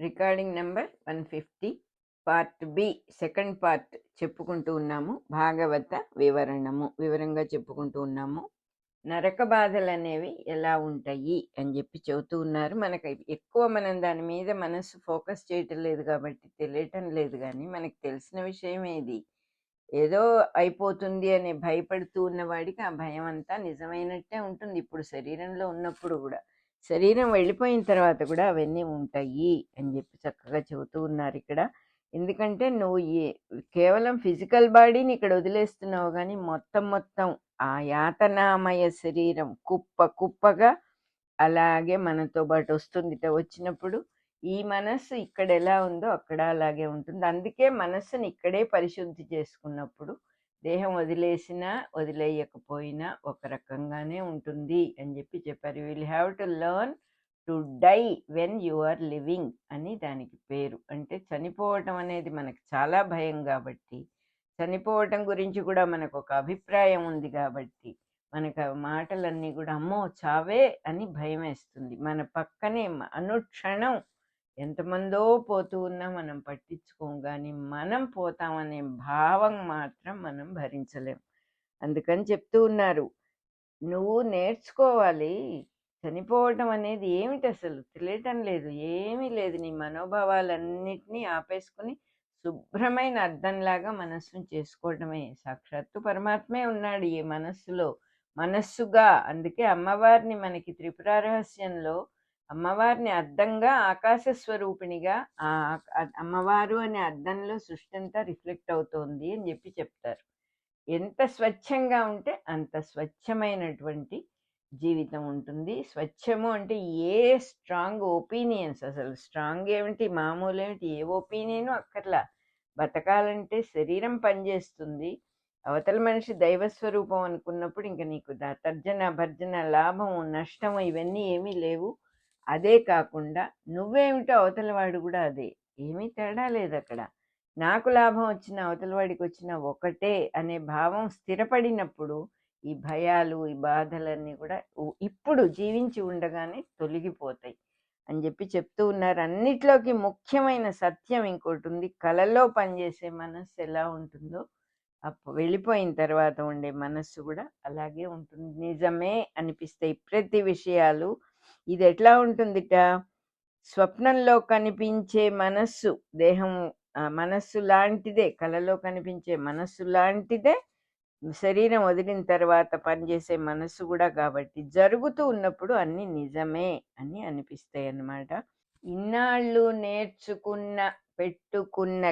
Recording number 150 part B second part చెప్పుకుంటూ ఉన్నాము. భాగవత వివరంగా చెప్పుకుంటూ ఉన్నాము. నరక బాధలు అనేవి ఎలా ఉంటాయి అని చెప్పి చెబుతూ ఉన్నారు. మనకి ఎక్కువ మనం దాని మీద మనసు ఫోకస్ చేయటం లేదు కాబట్టి తెలియటం లేదు, కానీ మనకి తెలిసిన విషయం ఏది, ఏదో అయిపోతుంది అని భయపడుతూ ఉన్నవాడికి ఆ భయం అంతా నిజమైనట్టే ఉంటుంది. ఇప్పుడు శరీరంలో ఉన్నప్పుడు కూడా, శరీరం వెళ్ళిపోయిన తర్వాత కూడా అవన్నీ ఉంటాయి అని చెప్పి చక్కగా చెబుతూ ఉన్నారు ఇక్కడ. ఎందుకంటే నువ్వు కేవలం ఫిజికల్ బాడీని ఇక్కడ వదిలేస్తున్నావు, కానీ మొత్తం ఆ యాతనామయ శరీరం కుప్ప కుప్పగా అలాగే మనతో పాటు వస్తుంది. వచ్చినప్పుడు ఈ మనస్సు ఇక్కడ ఎలా ఉందో అక్కడ అలాగే ఉంటుంది. అందుకే మనస్సుని ఇక్కడే పరిశుద్ధి చేసుకున్నప్పుడు దేహం వదిలేసినా వదిలేయకపోయినా ఒక రకంగానే ఉంటుంది అని చెప్పి చెప్పారు. You will have to learn to die when you are living అని దానికి పేరు. అంటే చనిపోవటం అనేది మనకు చాలా భయం కాబట్టి, చనిపోవటం గురించి కూడా మనకు ఒక అభిప్రాయం ఉంది కాబట్టి మనకు ఆ మాటలన్నీ కూడా అమ్మో చావే అని భయం వేస్తుంది. మన పక్కనే అనుక్షణం ఎంతమందో పోతూ ఉన్నా మనం పట్టించుకోం, కానీ మనం పోతామనే భావం మాత్రం మనం భరించలేం. అందుకని చెప్తూ ఉన్నారు, నువ్వు నేర్చుకోవాలి. చనిపోవటం అనేది ఏమిటి అసలు తెలియటం లేదు, ఏమీ లేదు. నీ మనోభావాలన్నిటినీ ఆపేసుకుని శుభ్రమైన అద్దంలాగా మనస్సును చేసుకోవటమే. సాక్షాత్తు పరమాత్మే ఉన్నాడు ఈ మనస్సులో, మనస్సుగా. అందుకే అమ్మవారిని మనకి త్రిపుర రహస్యంలో అమ్మవారిని అద్దంగా ఆకాశ స్వరూపిణిగా ఆ అమ్మవారు అనే అద్దంలో సృష్టి అంతా రిఫ్లెక్ట్ అవుతోంది అని చెప్పి చెప్తారు. ఎంత స్వచ్ఛంగా ఉంటే అంత స్వచ్ఛమైనటువంటి జీవితం ఉంటుంది. స్వచ్ఛము అంటే ఏ స్ట్రాంగ్ ఒపీనియన్స్, అసలు స్ట్రాంగ్ ఏమిటి మామూలు ఏమిటి ఏ ఒపీనియను అక్కర్లా. బతకాలంటే శరీరం పనిచేస్తుంది. అవతల మనిషి దైవస్వరూపం అనుకున్నప్పుడు ఇంక నీకు తర్జన భర్జన లాభము నష్టము ఇవన్నీ ఏమీ లేవు. అదే కాకుండా నువ్వేమిటో అవతల వాడు కూడా అదే, ఏమీ తేడా లేదు అక్కడ. నాకు లాభం వచ్చిన అవతల వాడికి వచ్చిన ఒకటే అనే భావం స్థిరపడినప్పుడు ఈ భయాలు ఈ బాధలన్నీ కూడా ఇప్పుడు జీవించి ఉండగానే తొలగిపోతాయి అని చెప్పి చెప్తూ ఉన్నారు. అన్నిట్లోకి ముఖ్యమైన సత్యం ఇంకోటి ఉంది, కళలో పనిచేసే మనస్సు ఎలా ఉంటుందో వెళ్ళిపోయిన తర్వాత ఉండే మనస్సు కూడా అలాగే ఉంటుంది. నిజమే అనిపిస్తాయి ప్రతి విషయాలు. ఇది ఎట్లా ఉంటుందిట, స్వప్నంలో కనిపించే మనస్సు దేహం మనస్సు లాంటిదే, కళలో కనిపించే మనస్సు లాంటిదే శరీరం వదిలిన తర్వాత పనిచేసే మనస్సు కూడా. కాబట్టి జరుగుతూ ఉన్నప్పుడు అన్ని నిజమే అని అనిపిస్తాయి అన్నమాట. ఇన్నాళ్ళు నేర్చుకున్న పెట్టుకున్న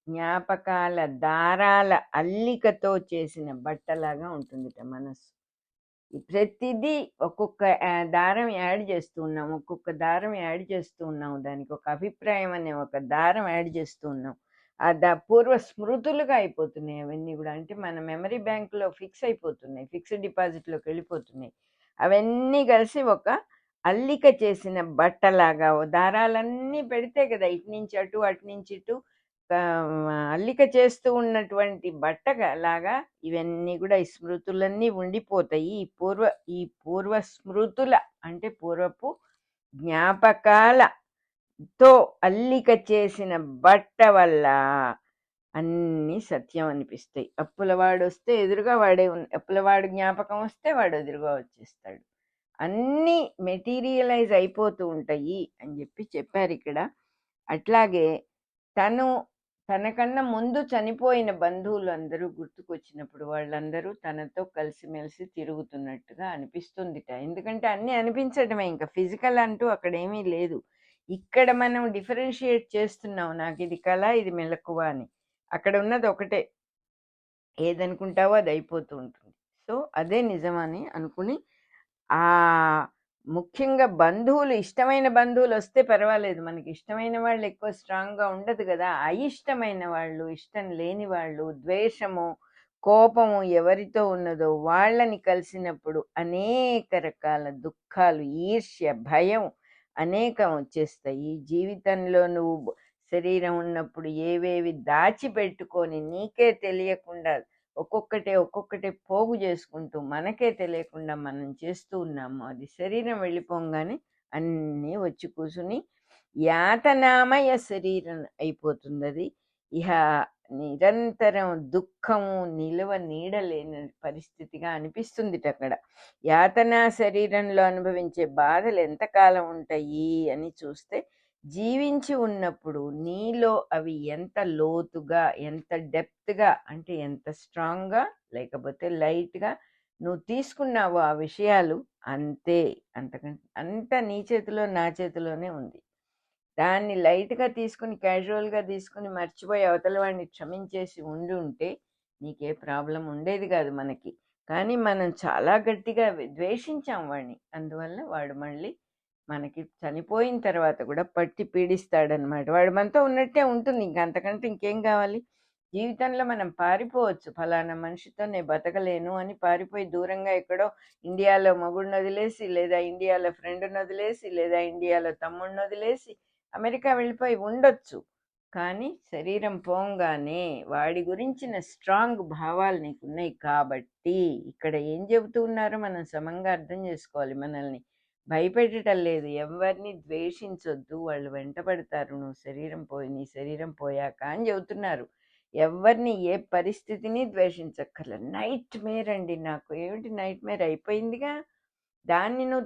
జ్ఞాపకాల దారాల అల్లికతో చేసిన బట్టలాగా ఉంటుందిట మనస్సు. ప్రతిదీ ఒక్కొక్క దారం యాడ్ చేస్తూ ఉన్నాం, ఒక్కొక్క దారం యాడ్ చేస్తూ ఉన్నాం, దానికి ఒక అభిప్రాయం అనే ఒక దారం యాడ్ చేస్తూ ఉన్నాం. పూర్వ స్మృతులుగా అయిపోతున్నాయి అవన్నీ కూడా. అంటే మన మెమరీ బ్యాంకులో ఫిక్స్ అయిపోతున్నాయి, ఫిక్స్డ్ డిపాజిట్లోకి వెళ్ళిపోతున్నాయి. అవన్నీ కలిసి ఒక అల్లిక చేసిన బట్టలాగా దారాలన్నీ పెడితే కదా ఇటు నుంచి అటు అటు నుంచి ఇటు అల్లిక చేస్తూ ఉన్నటువంటి లాగా ఇవన్నీ కూడా ఈ స్మృతులన్నీ ఉండిపోతాయి. ఈ పూర్వ స్మృతుల అంటే పూర్వపు జ్ఞాపకాలతో అల్లిక చేసిన బట్ట వల్ల అన్నీ సత్యం అనిపిస్తాయి. అప్పులవాడు వస్తే ఎదురుగా వాడే అప్పులవాడు జ్ఞాపకం వస్తే వాడు ఎదురుగా వచ్చేస్తాడు. అన్నీ మెటీరియలైజ్ అయిపోతూ ఉంటాయి అని చెప్పి చెప్పారు ఇక్కడ. అట్లాగే తనకన్నా ముందు చనిపోయిన బంధువులు అందరూ గుర్తుకొచ్చినప్పుడు వాళ్ళందరూ తనతో కలిసిమెలిసి తిరుగుతున్నట్టుగా అనిపిస్తుందిట. ఎందుకంటే అన్నీ అనిపించడమే, ఇంకా ఫిజికల్ అంటూ అక్కడ ఏమీ లేదు. ఇక్కడ మనం డిఫరెన్షియేట్ చేస్తున్నాం, నాకు ఇది కళ ఇది మెలకువ అని. అక్కడ ఉన్నది ఒకటే, ఏదనుకుంటావో అది అయిపోతూ ఉంటుంది. సో అదే నిజమని అనుకుని ఆ ముఖ్యంగా బంధువులు, ఇష్టమైన బంధువులు వస్తే పర్వాలేదు, మనకి ఇష్టమైన వాళ్ళు ఎక్కువ స్ట్రాంగ్గా ఉండదు కదా. అయిష్టమైన వాళ్ళు, ఇష్టం లేని వాళ్ళు, ద్వేషము కోపము ఎవరితో ఉన్నదో వాళ్ళని కలిసినప్పుడు అనేక రకాల దుఃఖాలు, ఈర్ష్య, భయం అనేకం వచ్చేస్తాయి. జీవితంలో నువ్వు శరీరం ఉన్నప్పుడు ఏవేవి దాచిపెట్టుకొని నీకే తెలియకుండా ఒక్కొక్కటే పోగు చేసుకుంటూ మనకే తెలియకుండా మనం చేస్తూ ఉన్నాము. అది శరీరం వెళ్ళిపోగానే అన్నీ వచ్చి కూర్చుని యాతనామయ శరీరం అయిపోతుంది అది. ఇహ నిరంతరం దుఃఖము నిలువ నీడలేని పరిస్థితిగా అనిపిస్తుంది అక్కడ. యాతనా శరీరంలో అనుభవించే బాధలు ఎంతకాలం ఉంటాయి అని చూస్తే, జీవించి ఉన్నప్పుడు నీలో అవి ఎంత లోతుగా, ఎంత డెప్త్గా, అంటే ఎంత స్ట్రాంగ్గా లేకపోతే లైట్గా నువ్వు తీసుకున్నావో ఆ విషయాలు, అంతే. అంతకంటే అంత నీ చేతిలో నా చేతిలోనే ఉంది. దాన్ని లైట్‌గా తీసుకొని, క్యాజువల్‌గా తీసుకొని మర్చిపోయి అవతల వాడిని క్షమించేసి ఉండి ఉంటే నీకే ప్రాబ్లమ్ ఉండేది కాదు మనకి. కానీ మనం చాలా గట్టిగా ద్వేషించాం వాడిని. అందువల్ల వాడు మళ్ళీ మనకి చనిపోయిన తర్వాత కూడా పట్టి పీడిస్తాడనమాట. వాడు మనతో ఉన్నట్టే ఉంటుంది. ఇంక అంతకంటే ఇంకేం కావాలి? జీవితంలో మనం పారిపోవచ్చు. ఫలానా మనిషితో నేను బతకలేను అని పారిపోయి దూరంగా ఎక్కడో ఇండియాలో మొగుడిని వదిలేసి, లేదా ఇండియాలో ఫ్రెండ్‌ని వదిలేసి, లేదా ఇండియాలో తమ్ముడిని వదిలేసి అమెరికా వెళ్ళిపోయి ఉండొచ్చు. కానీ శరీరం పోంగానే వాడి గురించిన స్ట్రాంగ్ భావాలు నీకున్నాయి కాబట్టి, ఇక్కడ ఏం చెబుతూ ఉన్నారో మనం సమంగా అర్థం చేసుకోవాలి. మనల్ని భయపెట్టటం లేదు. ఎవరిని ద్వేషించొద్దు, వాళ్ళు వెంటపడతారు నువ్వు శరీరం పోయి, నీ శరీరం పోయాక అని చెబుతున్నారు. ఎవరిని ఏ పరిస్థితిని ద్వేషించక్కర్లేదు. నైట్ మేర్ అండి. నాకు ఏమిటి నైట్ మేర్ అయిపోయిందిగా, దాన్ని నువ్వు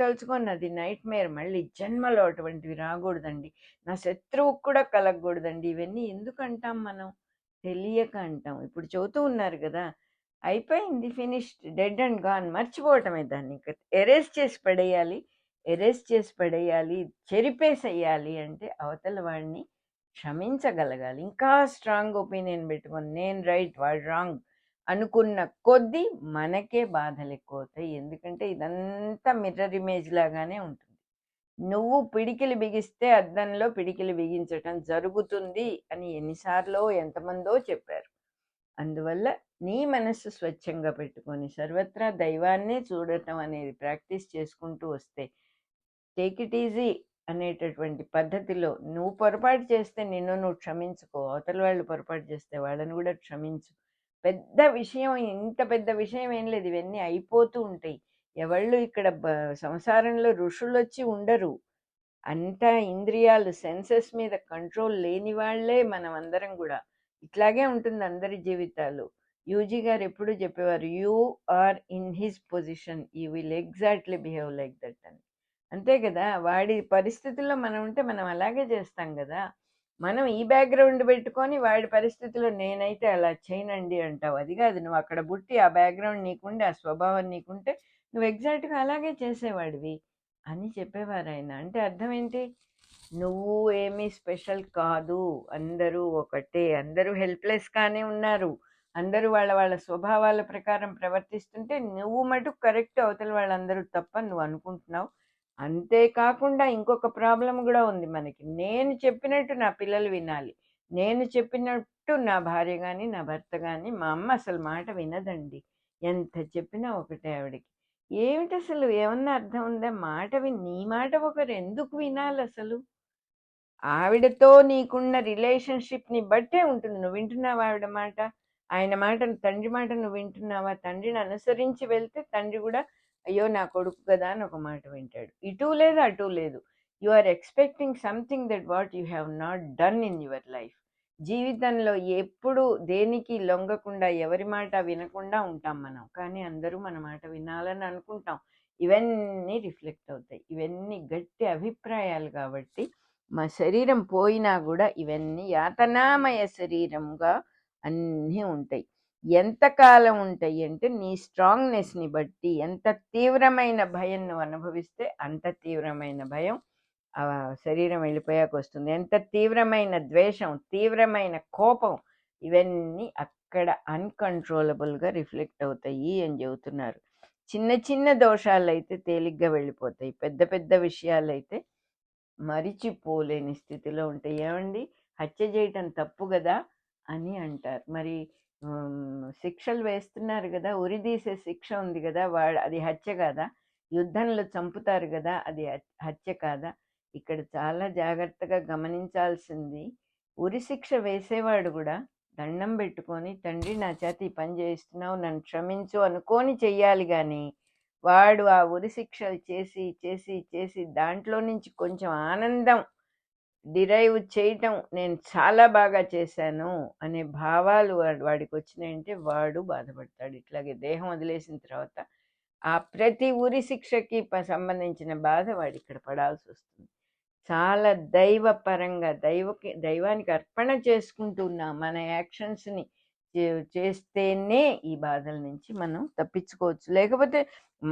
తలుచుకొని అది నైట్ మేర్. మళ్ళీ జన్మలో అటువంటివి రాకూడదండి. నా శత్రువుకు కూడా కలగకూడదండి. ఇవన్నీ ఎందుకు అంటాం మనం? తెలియక అంటాం. ఇప్పుడు చెబుతూ ఉన్నారు కదా, అయిపోయింది, ఫినిష్డ్, డెడ్ అండ్ గాన్, మర్చిపోవటమే. దాన్ని ఇంకా ఎరేజ్ చేసి పడేయాలి. ఎరేజ్ చేసి పడేయాలి, చెరిపేసేయాలి. అంటే అవతల వాడిని క్షమించగలగాలి. ఇంకా స్ట్రాంగ్ ఒపీనియన్ పెట్టుకొని నేను రైట్ వాడు రాంగ్ అనుకున్న కొద్దీ మనకే బాధలు ఎక్కువ అవుతాయి. ఎందుకంటే ఇదంతా మిర్రర్ ఇమేజ్ లాగానే ఉంటుంది. నువ్వు పిడికిలి బిగిస్తే అద్దంలో పిడికిలి బిగించటం జరుగుతుంది అని ఎన్నిసార్లో ఎంతమందో చెప్పారు. అందువల్ల నీ మనస్సు స్వచ్ఛంగా పెట్టుకొని సర్వత్రా దైవాన్నే చూడటం అనేది ప్రాక్టీస్ చేసుకుంటూ వస్తే, టేక్ ఇట్ ఈజీ అనేటటువంటి పద్ధతిలో, నువ్వు పొరపాటు చేస్తే నిన్ను నువ్వు క్షమించుకో, అవతల వాళ్ళు పొరపాటు చేస్తే వాళ్ళని కూడా క్షమించు. పెద్ద విషయం, ఇంత పెద్ద విషయం ఏం లేదు. ఇవన్నీ అయిపోతూ ఉంటాయి. ఎవళ్ళు ఇక్కడ సంసారంలో ఋషులొచ్చి ఉండరు. అంతా ఇంద్రియాలు, సెన్సెస్ మీద కంట్రోల్ లేని వాళ్ళే మనం అందరం కూడా. ఇట్లాగే ఉంటుంది అందరి జీవితాలు. యూజీ గారు ఎప్పుడు చెప్పేవారు, you are in his position, you will exactly behave like that అని. అంతే కదా, వాడి పరిస్థితుల్లో మనం ఉంటే మనం అలాగే చేస్తాం కదా. మనం ఈ బ్యాక్గ్రౌండ్ పెట్టుకొని వాడి పరిస్థితుల్లో నేనైతే అలా చేయనండి అంటావు. అది కాదు, నువ్వు అక్కడ పుట్టి ఆ బ్యాక్గ్రౌండ్ నీకుంటే, ఆ స్వభావం నీకుంటే నువ్వు ఎగ్జాక్ట్గా అలాగే చేసేవాడివి అని చెప్పేవారు ఆయన. అంటే అర్థం ఏంటి? నువ్వు ఏమీ స్పెషల్ కాదు, అందరూ ఒకటే, అందరూ హెల్ప్లెస్గానే ఉన్నారు, అందరూ వాళ్ళ వాళ్ళ స్వభావాల ప్రకారం ప్రవర్తిస్తుంటే నువ్వు మటుకు కరెక్ట్, అవతల వాళ్ళందరూ తప్ప నువ్వు అనుకుంటున్నావు. అంతేకాకుండా ఇంకొక ప్రాబ్లం కూడా ఉంది మనకి. నేను చెప్పినట్టు నా పిల్లలు వినాలి, నేను చెప్పినట్టు నా భార్య కానీ నా భర్త కానీ. మా అమ్మ అసలు మాట వినదండి, ఎంత చెప్పినా ఒకటే ఆవిడకి. ఏమిటి అసలు, ఏమన్నా అర్థం ఉందా? మాట విని నీ మాట ఒకరు ఎందుకు వినాలి అసలు? ఆవిడతో నీకున్న రిలేషన్షిప్ని బట్టే ఉంటుంది. నువ్వు వింటున్నావా ఆవిడ మాట? ఆయన మాట, తండ్రి మాట నువ్వు వింటున్నావా? తండ్రిని అనుసరించి వెళ్తే తండ్రి కూడా అయ్యో నా కొడుకు కదా అని ఒక మాట వింటాడు. ఇటు లేదు అటు లేదు. You are expecting something that what you have not done in your life. జీవితంలో ఎప్పుడు దేనికి లొంగకుండా, ఎవరి మాట వినకుండా ఉంటాం మనం. కానీ అందరూ మన మాట వినాలని అనుకుంటాం. ఇవన్నీ రిఫ్లెక్ట్ అవుతాయి. ఇవన్నీ గట్టి అభిప్రాయాలు కాబట్టి మా శరీరం పోయినా కూడా ఇవన్నీ యాతనామయ శరీరంగా అన్నీ ఉంటాయి. ఎంతకాలం ఉంటాయి అంటే నీ స్ట్రాంగ్నెస్ని బట్టి. ఎంత తీవ్రమైన భయం నువ్వు అనుభవిస్తే అంత తీవ్రమైన భయం ఆ శరీరం వెళ్ళిపోయాక వస్తుంది. ఎంత తీవ్రమైన ద్వేషం, తీవ్రమైన కోపం, ఇవన్నీ అక్కడ అన్కంట్రోలబుల్గా రిఫ్లెక్ట్ అవుతాయి అని చెబుతున్నారు. చిన్న చిన్న దోషాలు అయితే తేలిగ్గా వెళ్ళిపోతాయి, పెద్ద పెద్ద విషయాలు అయితే మరిచిపోలేని స్థితిలో ఉంటాయి. ఏమండి, హత్య చేయటం తప్పు కదా అని అంటారు. మరి శిక్షలు వేస్తున్నారు కదా, ఉరిదీసే శిక్ష ఉంది కదా, అది హత్య కాదా? యుద్ధంలో చంపుతారు కదా, అది హత్య కాదా? ఇక్కడ చాలా జాగ్రత్తగా గమనించాల్సింది, ఉరి శిక్ష వేసేవాడు కూడా దండం పెట్టుకొని, తండ్రి నా చేత ఈ పని చేయిస్తున్నావు, నన్ను క్షమించు అనుకొని చెయ్యాలి. కానీ వాడు ఆ ఉరి శిక్షలు చేసి చేసి చేసి దాంట్లో నుంచి కొంచెం ఆనందం డిరైవ్ చేయటం, నేను చాలా బాగా చేశాను అనే భావాలు వాడికి వచ్చినాయంటే వాడు బాధపడతాడు. ఇట్లాగే దేహం వదిలేసిన తర్వాత ఆ ప్రతి ఉరి శిక్షకి సంబంధించిన బాధ వాడు ఇక్కడ పడాల్సి వస్తుంది. చాలా దైవపరంగా దైవానికి అర్పణ చేసుకుంటున్నాం మన యాక్షన్స్ని చేస్తేనే ఈ బాధల నుంచి మనం తప్పించుకోవచ్చు. లేకపోతే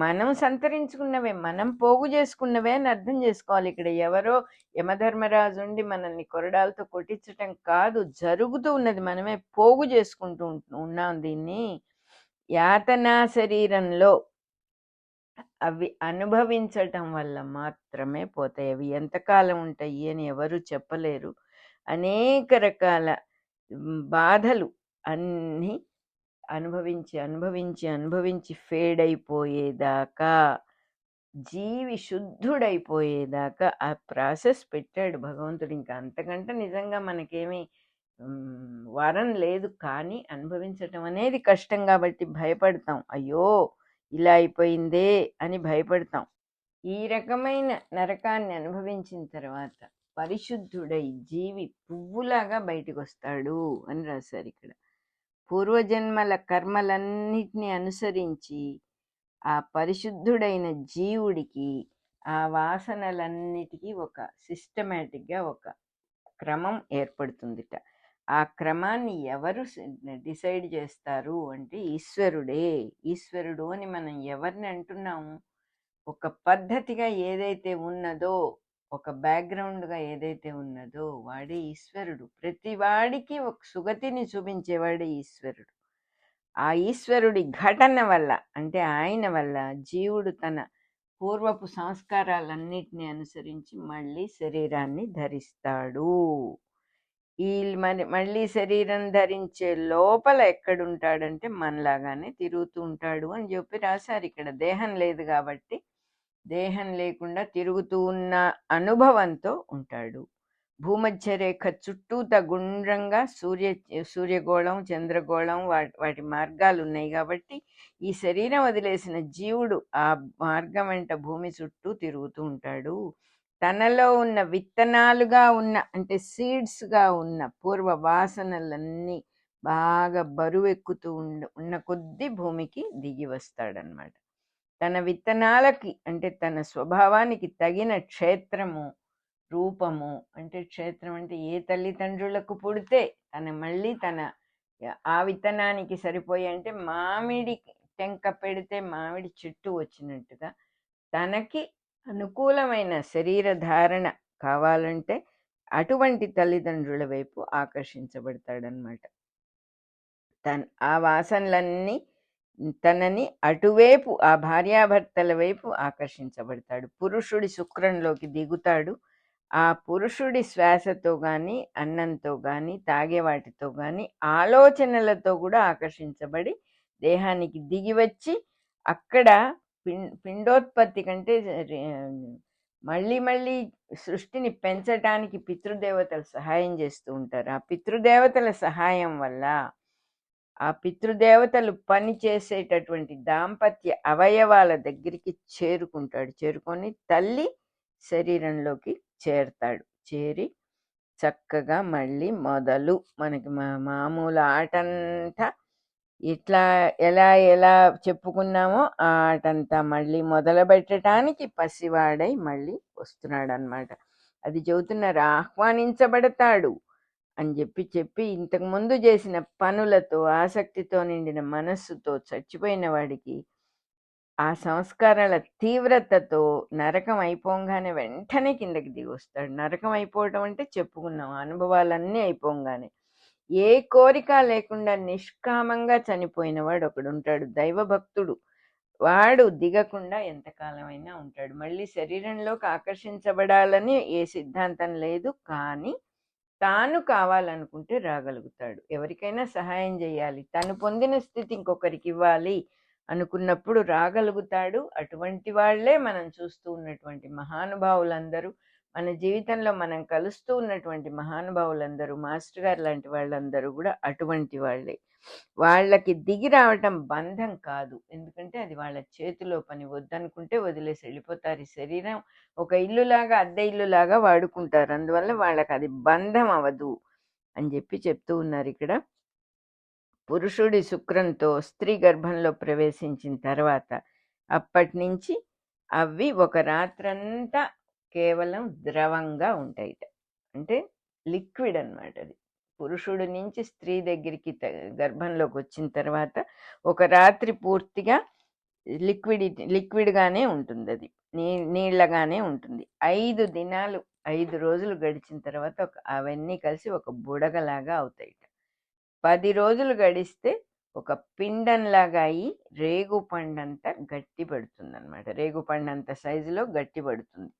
మనం సంతరించుకున్నవే, మనం పోగు చేసుకున్నవే అని అర్థం చేసుకోవాలి. ఇక్కడ ఎవరో యమధర్మరాజు ఉండి మనల్ని కొరడాలతో కొట్టించటం కాదు జరుగుతూ ఉన్నది, మనమే పోగు చేసుకుంటూ ఉన్నాం దీన్ని. యాతనా శరీరంలో అవి అనుభవించటం వల్ల మాత్రమే పోతాయి. అవి ఎంతకాలం ఉంటాయి అని ఎవరు చెప్పలేరు. అనేక రకాల బాధలు అన్నీ అనుభవించి అనుభవించి అనుభవించి ఫేడ్ అయిపోయేదాకా, జీవి శుద్ధుడైపోయేదాకా ఆ ప్రాసెస్ పెట్టాడు భగవంతుడు. ఇంకా అంతకంటే నిజంగా మనకేమీ వరం లేదు. కానీ అనుభవించటం అనేది కష్టం కాబట్టి భయపడతాం. అయ్యో ఇలా అయిపోయిందే అని భయపడతాం. ఈ రకమైన నరకాన్ని అనుభవించిన తర్వాత పరిశుద్ధుడై జీవి పువ్వులాగా బయటకు వస్తాడు అని రాశారు ఇక్కడ. పూర్వజన్మల కర్మలన్నిటిని అనుసరించి ఆ పరిశుద్ధుడైన జీవుడికి ఆ వాసనలన్నిటికీ ఒక సిస్టమేటిక్గా ఒక క్రమం ఏర్పడుతుందిట. ఆ క్రమాన్ని ఎవరు డిసైడ్ చేస్తారు అంటే ఈశ్వరుడే. ఈశ్వరుడు అని మనం ఎవరిని అంటున్నాము? ఒక పద్ధతిగా ఏదైతే ఉన్నదో, ఒక బ్యాక్గ్రౌండ్గా ఏదైతే ఉన్నదో వాడే ఈశ్వరుడు. ప్రతి వాడికి ఒక సుగతిని చూపించేవాడే ఈశ్వరుడు. ఆ ఈశ్వరుడి ఘటన వల్ల అంటే ఆయన వల్ల జీవుడు తన పూర్వపు సంస్కారాలన్నిటిని అనుసరించి మళ్ళీ శరీరాన్ని ధరిస్తాడు. ఈ మళ్ళీ శరీరం ధరించే లోపల ఎక్కడుంటాడంటే మనలాగానే తిరుగుతూ ఉంటాడు అని చెప్పి రాశారు ఇక్కడ. దేహం లేదు కాబట్టి దేహం లేకుండా తిరుగుతూ ఉన్న అనుభవంతో ఉంటాడు. భూమధ్య రేఖ చుట్టూత గుండ్రంగా సూర్యగోళం చంద్రగోళం వాటి మార్గాలు ఉన్నాయి కాబట్టి ఈ శరీరం వదిలేసిన జీవుడు ఆ మార్గం వెంట భూమి చుట్టూ తిరుగుతూ ఉంటాడు. తనలో ఉన్న విత్తనాలుగా ఉన్న అంటే సీడ్స్గా ఉన్న పూర్వ వాసనలన్నీ బాగా బరువెక్కుతూ ఉన్న కొద్దీ భూమికి దిగి వస్తాడనమాట. తన విత్తనాలకి అంటే తన స్వభావానికి తగిన క్షేత్రము రూపము, అంటే క్షేత్రం అంటే ఏ తల్లిదండ్రులకు పుడితే మళ్ళీ ఆ విత్తనానికి సరిపోయే, అంటే మామిడి టెంక పెడితే మామిడి చెట్టు వచ్చినట్టుగా తనకి అనుకూలమైన శరీర ధారణ కావాలంటే అటువంటి తల్లిదండ్రుల వైపు ఆకర్షించబడతాడనమాట. ఆ వాసనలన్నీ తనని అటువైపు ఆ భార్యాభర్తల వైపు ఆకర్షించబడతాడు. పురుషుడి శుక్రంలోకి దిగుతాడు. ఆ పురుషుడి శ్వాసతో కానీ అన్నంతో కానీ తాగే వాటితో కానీ ఆలోచనలతో కూడా ఆకర్షించబడి దేహానికి దిగి వచ్చి అక్కడ పిండోత్పత్తి కంటే మళ్ళీ మళ్ళీ సృష్టిని పెంచడానికి పితృదేవతలు సహాయం చేస్తూ ఉంటారు. ఆ పితృదేవతల సహాయం వల్ల ఆ పితృదేవతలు పని చేసేటటువంటి దాంపత్య అవయవాల దగ్గరికి చేరుకొని తల్లి శరీరంలోకి చేరతాడు. చేరి చక్కగా మళ్ళీ మొదలు మనకి మామూలు ఆటంతా ఇట్లా ఎలా చెప్పుకున్నామో ఆ ఆటంతా మళ్ళీ మొదలు పెట్టడానికి పసివాడై మళ్ళీ వస్తున్నాడు అనమాట. అది చెబుతున్నారు, ఆహ్వానించబడతాడు అని చెప్పి ఇంతకుముందు చేసిన పనులతో ఆసక్తితో నిండిన మనస్సుతో చచ్చిపోయిన వాడికి ఆ సంస్కారాల తీవ్రతతో నరకం అయిపోగానే వెంటనే కిందకి దిగి వస్తాడు. నరకం అయిపోవటం అంటే చెప్పుకున్నాం, అనుభవాలన్నీ అయిపోగానే ఏ కోరిక లేకుండా నిష్కామంగా చనిపోయిన వాడు ఒకడు ఉంటాడు, దైవభక్తుడు. వాడు దిగకుండా ఎంతకాలమైనా ఉంటాడు. మళ్ళీ శరీరంలోకి ఆకర్షించబడాలని ఏ సిద్ధాంతం లేదు, కానీ తాను కావాలనుకుంటే రాగలుగుతాడు. ఎవరికైనా సహాయం చేయాలి, తను పొందిన స్థితి ఇంకొకరికి ఇవ్వాలి అనుకున్నప్పుడు రాగలుగుతాడు. అటువంటి వాళ్లే మనం చూస్తూ ఉన్నటువంటి మహానుభావులందరూ, మన జీవితంలో మనం కలుస్తూ ఉన్నటువంటి మహానుభావులందరూ, మాస్టర్ గారు లాంటి వాళ్ళందరూ కూడా అటువంటి వాళ్ళే. వాళ్ళకి దిగి రావటం బంధం కాదు. ఎందుకంటే అది వాళ్ళ చేతిలో పని. వద్దనుకుంటే వదిలేసి వెళ్ళిపోతారు. ఈ శరీరం ఒక ఇల్లులాగా, అద్దె ఇల్లులాగా వాడుకుంటారు. అందువల్ల వాళ్ళకది బంధం అవ్వదు అని చెప్తూ ఉన్నారిక్కడ. పురుషుడి శుక్రంతో స్త్రీ గర్భంలో ప్రవేశించిన తర్వాత అప్పటినుంచి అవి ఒక రాత్రంతా కేవలం ద్రవంగా ఉంటాయిట. అంటే లిక్విడ్ అన్నమాట అది. పురుషుడి నుంచి స్త్రీ దగ్గరికి గర్భంలోకి వచ్చిన తర్వాత ఒక రాత్రి పూర్తిగా లిక్విడ్గానే ఉంటుంది. అది నీళ్ళగానే ఉంటుంది. 5 దినాలు 5 రోజులు గడిచిన తర్వాత అవన్నీ కలిసి ఒక బుడగలాగా అవుతాయిట. 10 రోజులు గడిస్తే ఒక పిండంలాగా అయి రేగుపండంత గట్టి పడుతుందన్నమాట. రేగుపండంత సైజులో గట్టి పడుతుంది.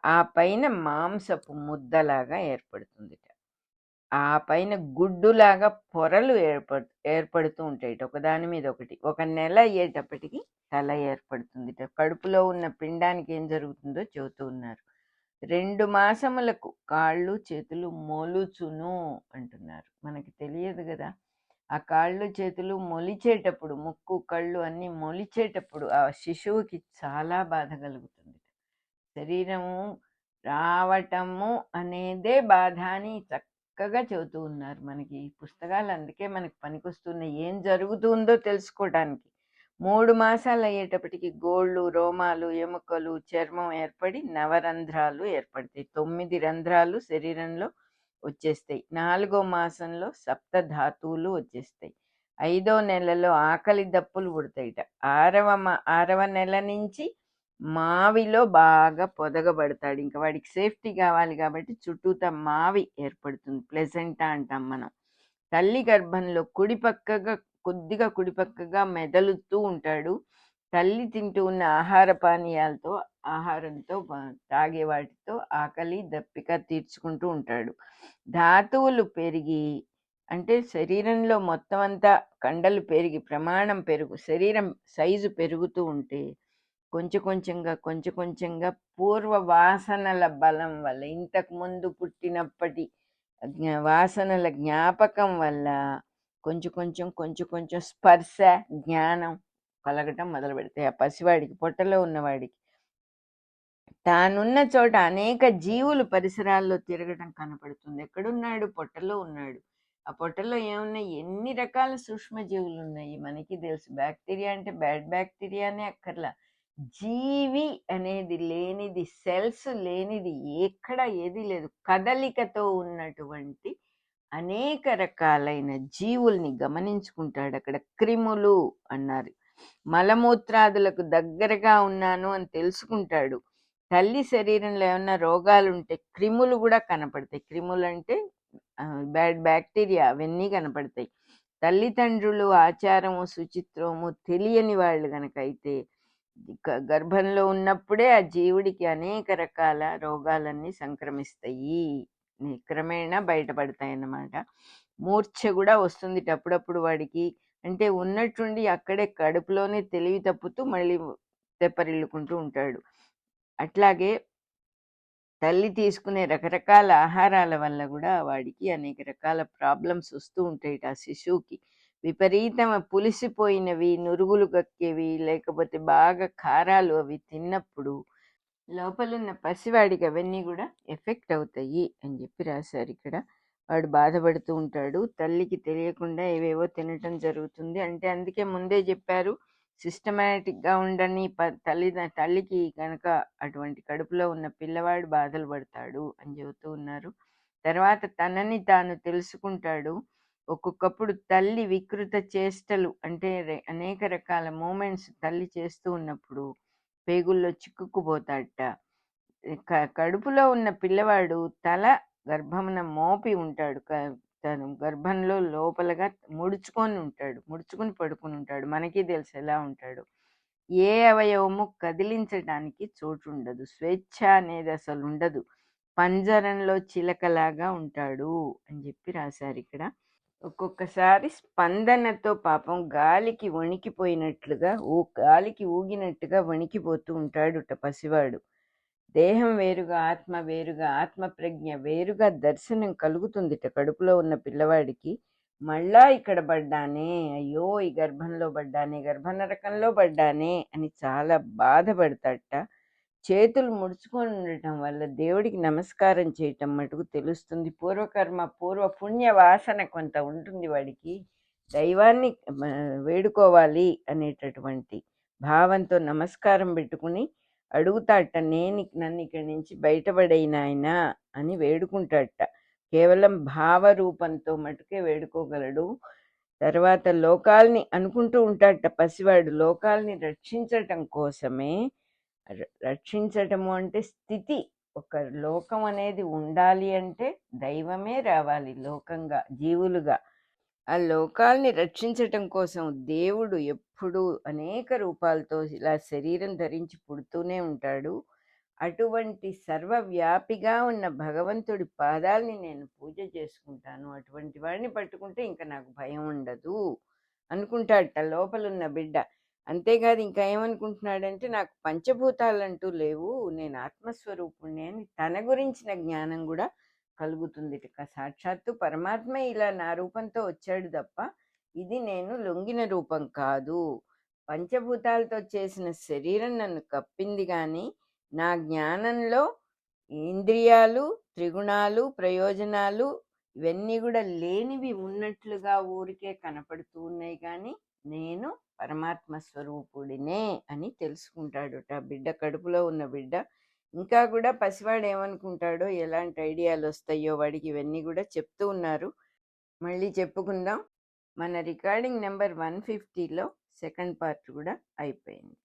ఆ పైన మాంసపు ముద్దలాగా ఏర్పడుతుందిట. ఆ పైన గుడ్డులాగా పొరలు ఏర్పడుతూ ఉంటాయిట ఒకదాని మీద ఒకటి. 1 నెల అయ్యేటప్పటికి తల ఏర్పడుతుందిట. కడుపులో ఉన్న పిండానికి ఏం జరుగుతుందో చెబుతూ ఉన్నారు. 2 మాసములకు కాళ్ళు చేతులు మొలుచును అంటున్నారు. మనకి తెలియదు కదా, ఆ కాళ్ళు చేతులు మొలిచేటప్పుడు, ముక్కు కళ్ళు అన్నీ మొలిచేటప్పుడు ఆ శిశువుకి చాలా బాధ కలుగుతుంది. శరీరము రావటము అనేదే బాధ అని చక్కగా చెబుతూ ఉన్నారు మనకి ఈ పుస్తకాలు. అందుకే మనకి పనికొస్తున్నాయి ఏం జరుగుతుందో తెలుసుకోవడానికి. 3 మాసాలు అయ్యేటప్పటికి గోళ్ళు, రోమాలు, ఎముకలు, చర్మం ఏర్పడి నవరంధ్రాలు ఏర్పడతాయి. 9 రంధ్రాలు శరీరంలో వచ్చేస్తాయి. 4వ మాసంలో సప్తధాతువులు వచ్చేస్తాయి. 5వ నెలలో ఆకలి దప్పులు పుడతాయిట. 6వ నెల నుంచి మావిలో బాగా పొదగబడతాడు. ఇంకా వాడికి సేఫ్టీ కావాలి కాబట్టి చుట్టూతా మావి ఏర్పడుతుంది. ప్లెజెంటా అంటాం మనం. తల్లి గర్భంలో కొద్దిగా కుడిపక్కగా మెదలుతూ ఉంటాడు. తల్లి తింటూ ఉన్న ఆహార పానీయాలతో, ఆహారంతో, తాగే వాటితో ఆకలి దప్పిక తీర్చుకుంటూ ఉంటాడు. ధాతువులు పెరిగి అంటే శరీరంలో మొత్తం అంతా కండలు పెరిగి శరీరం సైజు పెరుగుతూ ఉంటే కొంచెం కొంచెంగా పూర్వ వాసనల బలం వల్ల, ఇంతకు ముందు పుట్టినప్పటి వాసనల జ్ఞాపకం వల్ల కొంచెం కొంచెం స్పర్శ జ్ఞానం కలగటం మొదలు పెడతాయి. ఆ పసివాడికి, పొట్టలో ఉన్నవాడికి తానున్న చోట అనేక జీవులు పరిసరాల్లో తిరగటం కనపడుతుంది. ఎక్కడున్నాడు? పొట్టలో ఉన్నాడు. ఆ పొట్టలో ఏమున్నాయి? ఎన్ని రకాల సూక్ష్మజీవులు ఉన్నాయి మనకి తెలుసు. బ్యాక్టీరియా అంటే బ్యాడ్ బ్యాక్టీరియానే అక్కర్లా. జీవి అనేది లేనిది, సెల్స్ లేనిది ఎక్కడ ఏది లేదు. కదలికతో ఉన్నటువంటి అనేక రకాలైన జీవుల్ని గమనించుకుంటాడు. అక్కడ క్రిములు అన్నారు. మలమూత్రాదులకు దగ్గరగా ఉన్నాను అని తెలుసుకుంటాడు. తల్లి శరీరంలో ఏమన్నా రోగాలు ఉంటే క్రిములు కూడా కనపడతాయి. క్రిములు అంటే బ్యాడ్ బ్యాక్టీరియా, అవన్నీ కనపడతాయి. తల్లిదండ్రులు ఆచారము శుచిత్వము తెలియని వాళ్ళు గనక అయితే గర్భంలో ఉన్నప్పుడే ఆ జీవుడికి అనేక రకాల రోగాలన్నీ సంక్రమిస్తాయి. క్రమేణా బయటపడతాయి అన్నమాట. మూర్ఛ కూడా వస్తుంది అప్పుడప్పుడు వాడికి. అంటే ఉన్నట్టుండి అక్కడే కడుపులోనే తెలివి తప్పుతూ మళ్ళీ తెప్పరిల్లుకుంటూ ఉంటాడు. అట్లాగే తల్లి తీసుకునే రకరకాల ఆహారాల వల్ల కూడా వాడికి అనేక రకాల ప్రాబ్లమ్స్ వస్తూ ఉంటాయి. ఆ శిశువుకి పులిసిపోయినవి, నురుగులు కక్కేవి, లేకపోతే బాగా కారాలు అవి తిన్నప్పుడు లోపలున్న పసివాడికి అవన్నీ కూడా ఎఫెక్ట్ అవుతాయి అని రాశారు ఇక్కడ. వాడు బాధపడుతూ ఉంటాడు. తల్లికి తెలియకుండా ఏవేవో తినటం జరుగుతుంది. అంటే అందుకే ముందే చెప్పారు, సిస్టమేటిక్గా ఉండని తల్లికి కనుక అటువంటి కడుపులో ఉన్న పిల్లవాడు బాధలు పడతాడు అని చెబుతూ ఉన్నారు. తర్వాత తనని తాను తెలుసుకుంటాడు. ఒక్కొక్కప్పుడు తల్లి వికృత చేష్టలు అంటే అనేక రకాల మూమెంట్స్ తల్లి చేస్తూ ఉన్నప్పుడు పేగుల్లో చిక్కుకుపోతాడట. కడుపులో ఉన్న పిల్లవాడు తల గర్భమున మోపి ఉంటాడు. తను గర్భంలో లోపలగా ముడుచుకొని పడుకుని ఉంటాడు. మనకి తెలుసు ఎలా ఉంటాడు. ఏ అవయవము కదిలించడానికి చోటు ఉండదు. స్వేచ్ఛ అనేది అసలు ఉండదు. పంజరంలో చిలకలాగా ఉంటాడు అని రాశారు ఇక్కడ. ఒక్కొక్కసారి స్పందనతో పాపం గాలికి ఊగినట్టుగా వణికిపోతూ ఉంటాడు పసివాడు. దేహం వేరుగా, ఆత్మ వేరుగా, ఆత్మ ప్రజ్ఞ వేరుగా దర్శనం కలుగుతుందిట కడుపులో ఉన్న పిల్లవాడికి. మళ్ళా ఇక్కడ పడ్డానే, అయ్యో ఈ గర్భంలో పడ్డానే, గర్భనరకంలో పడ్డానే అని చాలా బాధపడతాడట. చేతులు ముడుచుకొని ఉండటం వల్ల దేవుడికి నమస్కారం చేయటం మటుకు తెలుస్తుంది. పూర్వకర్మ పూర్వ పుణ్య వాసన కొంత ఉంటుంది వాడికి. దైవాన్ని వేడుకోవాలి అనేటటువంటి భావంతో నమస్కారం పెట్టుకుని అడుగుతాడట, నన్ను ఇక్కడి నుంచి బయటపడేయి నాయనా అని వేడుకుంటాడట. కేవలం భావరూపంతో మటుకే వేడుకోగలడు. తర్వాత లోకాల్ని అనుకుంటూ ఉంటాడట పసివాడు, లోకాల్ని రక్షించటం కోసమే. రక్షించటము అంటే స్థితి, ఒక లోకం అనేది ఉండాలి అంటే దైవమే రావాలి లోకంగా, జీవులుగా. ఆ లోకాల్ని రక్షించటం కోసం దేవుడు ఎప్పుడూ అనేక రూపాలతో ఇలా శరీరం ధరించి పుడుతూనే ఉంటాడు. అటువంటి సర్వవ్యాపిగా ఉన్న భగవంతుడి పాదాల్ని నేను పూజ చేసుకుంటాను, అటువంటి వాడిని పట్టుకుంటే ఇంకా నాకు భయం ఉండదు అనుకుంటాడట లోపలున్న బిడ్డ. అంతేకాదు ఇంకా ఏమనుకుంటున్నాడంటే, నాకు పంచభూతాలంటూ లేవు, నేను ఆత్మస్వరూపుణ్ణి అని తన గురించిన జ్ఞానం కూడా కలుగుతుంది. సాక్షాత్తు పరమాత్మ ఇలా నా రూపంతో వచ్చాడు తప్ప ఇది నేను లొంగిన రూపం కాదు. పంచభూతాలతో చేసిన శరీరం నన్ను కప్పింది, కానీ నా జ్ఞానంలో ఇంద్రియాలు, త్రిగుణాలు, ప్రయోజనాలు ఇవన్నీ కూడా లేనివి ఉన్నట్లుగా ఊరికే కనపడుతూ ఉన్నాయి, కానీ నేను పరమాత్మ స్వరూపుడినే అని తెలుసుకుంటాడుట బిడ్డ, కడుపులో ఉన్న బిడ్డ. ఇంకా కూడా పసివాడు ఏమనుకుంటాడో, ఎలాంటి ఐడియాలు వస్తాయో వాడికి, ఇవన్నీ కూడా చెప్తూ ఉన్నారు. మళ్ళీ చెప్పుకుందాం. మన రికార్డింగ్ నెంబర్ 150లో సెకండ్ పార్ట్ కూడా అయిపోయింది.